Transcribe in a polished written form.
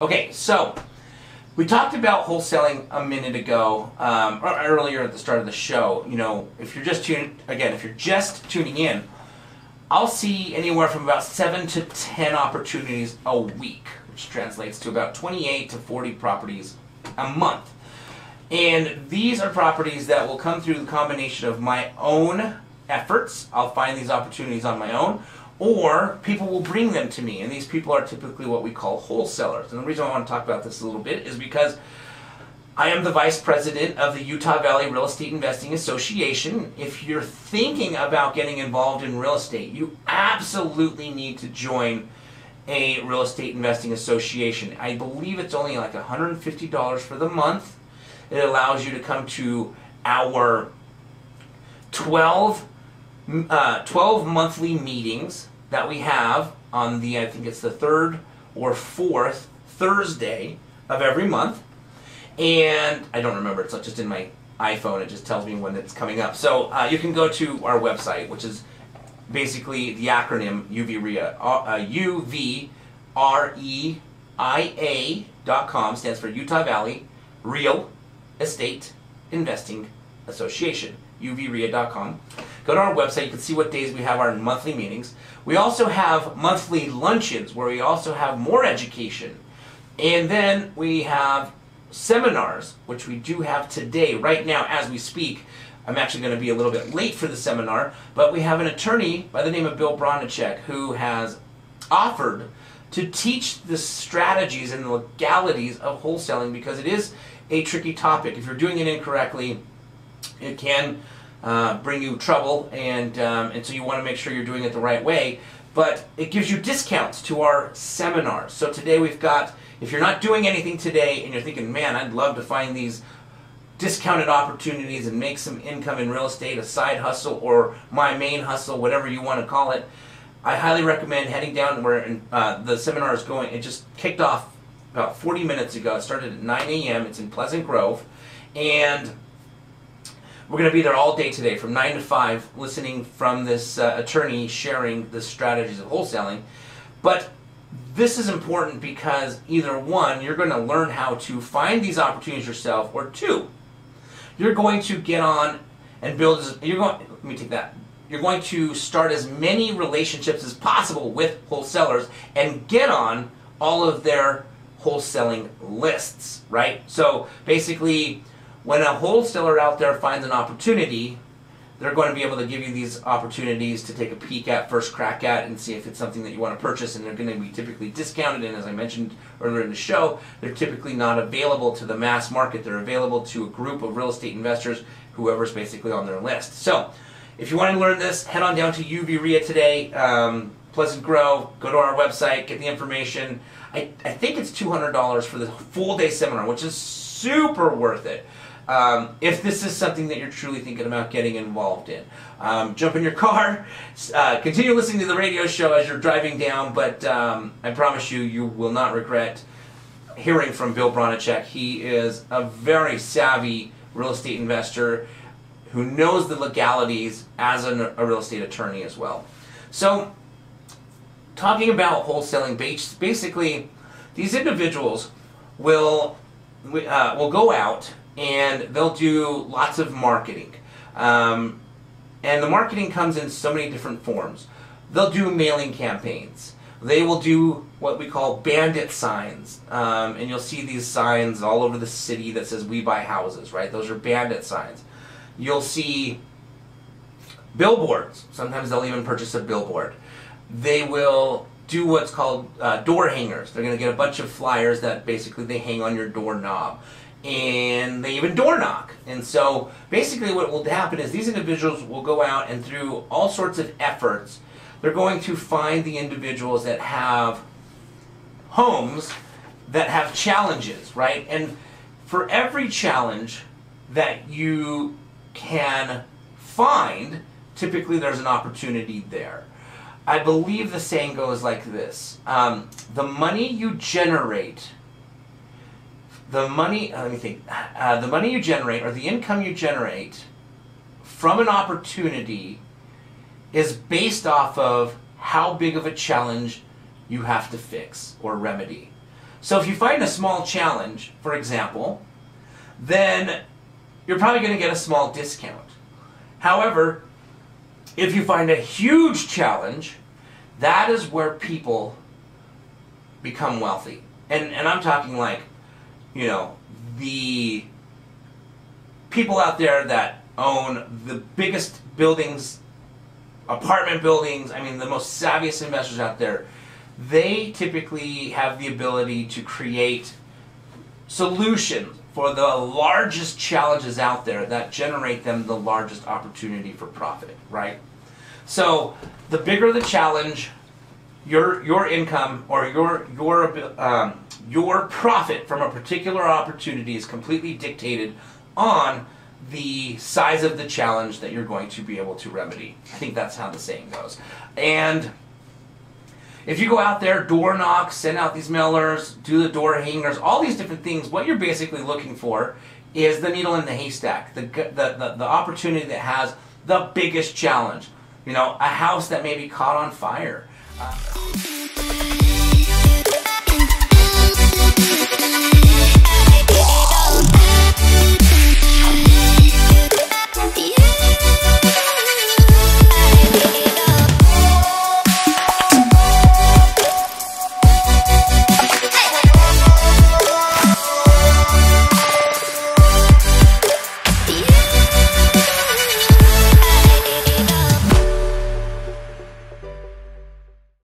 Okay, so we talked about wholesaling a minute ago, or earlier at the start of the show. You know, if you're just tuning in, I'll see anywhere from about 7 to 10 opportunities a week, which translates to about 28 to 40 properties a month. And these are properties that will come through the combination of my own efforts. I'll find these opportunities on my own, or people will bring them to me, and these people are typically what we call wholesalers. And the reason I want to talk about this a little bit is because I am the vice president of the Utah Valley Real Estate Investing Association. If you're thinking about getting involved in real estate, you absolutely need to join a real estate investing association. I believe it's only like $150 for the month. It allows you to come to our 12 monthly meetings that we have on the, I think it's the third or fourth Thursday of every month. And I don't remember, it's just in my iPhone, it just tells me when it's coming up. So you can go to our website, which is basically the acronym UVREIA, UVREIA.com, stands for Utah Valley Real Estate Investing Association, UVREIA.com. Go to our website, you can see what days we have our monthly meetings. We also have monthly luncheons where we also have more education. And then we have seminars, which we do have today, right now as we speak. I'm actually going to be a little bit late for the seminar, but we have an attorney by the name of Bill Bronacek who has offered to teach the strategies and the legalities of wholesaling, because it is a tricky topic. If you're doing it incorrectly, it can bring you trouble, and so you want to make sure you're doing it the right way. But it gives you discounts to our seminars. So today we've got, if you're not doing anything today and you're thinking, man, I'd love to find these discounted opportunities and make some income in real estate, a side hustle or my main hustle, whatever you want to call it, I highly recommend heading down where the seminar is going. It just kicked off about 40 minutes ago. It started at 9 a.m. It's in Pleasant Grove. And we're going to be there all day today from 9 to 5 listening from this attorney sharing the strategies of wholesaling. But this is important because either one, you're going to learn how to find these opportunities yourself, or two, you're going to get on and build, you're going to start as many relationships as possible with wholesalers and get on all of their wholesaling lists, right? So basically, when a wholesaler out there finds an opportunity, they're going to be able to give you these opportunities to take a peek at, first crack at, and see if it's something that you want to purchase, and they're going to be typically discounted, and as I mentioned earlier in the show, they're typically not available to the mass market. They're available to a group of real estate investors, whoever's basically on their list. So, if you want to learn this, head on down to UVREIA today, Pleasant Grove, go to our website, get the information. I think it's $200 for the full day seminar, which is super worth it. If this is something that you're truly thinking about getting involved in. Jump in your car, continue listening to the radio show as you're driving down, but I promise you, you will not regret hearing from Bill Bronacek. He is a very savvy real estate investor who knows the legalities as a real estate attorney as well. So, talking about wholesaling, basically, these individuals will go out and they'll do lots of marketing. And the marketing comes in so many different forms. They'll do mailing campaigns. They will do what we call bandit signs. And you'll see these signs all over the city that says, "We buy houses," right? Those are bandit signs. You'll see billboards. Sometimes they'll even purchase a billboard. They will do what's called door hangers. They're going to get a bunch of flyers that basically they hang on your doorknob. And they even door knock. And so basically what will happen is these individuals will go out and through all sorts of efforts, they're going to find the individuals that have homes that have challenges, right? And for every challenge that you can find, typically there's an opportunity there. I believe the saying goes like this: the money you generate, the money you generate, or the income you generate from an opportunity is based off of how big of a challenge you have to fix or remedy. So if you find a small challenge, for example, then you're probably going to get a small discount. However, if you find a huge challenge, that is where people become wealthy. And I'm talking like, you know, the people out there that own the biggest buildings, apartment buildings, I mean the most savviest investors out there, they typically have the ability to create solutions for the largest challenges out there that generate them the largest opportunity for profit, right? So the bigger the challenge, your income or your profit from a particular opportunity is completely dictated on the size of the challenge that you're going to be able to remedy. I think that's how the saying goes. And if you go out there, door knock, send out these mailers, do the door hangers, all these different things, what you're basically looking for is the needle in the haystack, the opportunity that has the biggest challenge. You know, a house that may be caught on fire.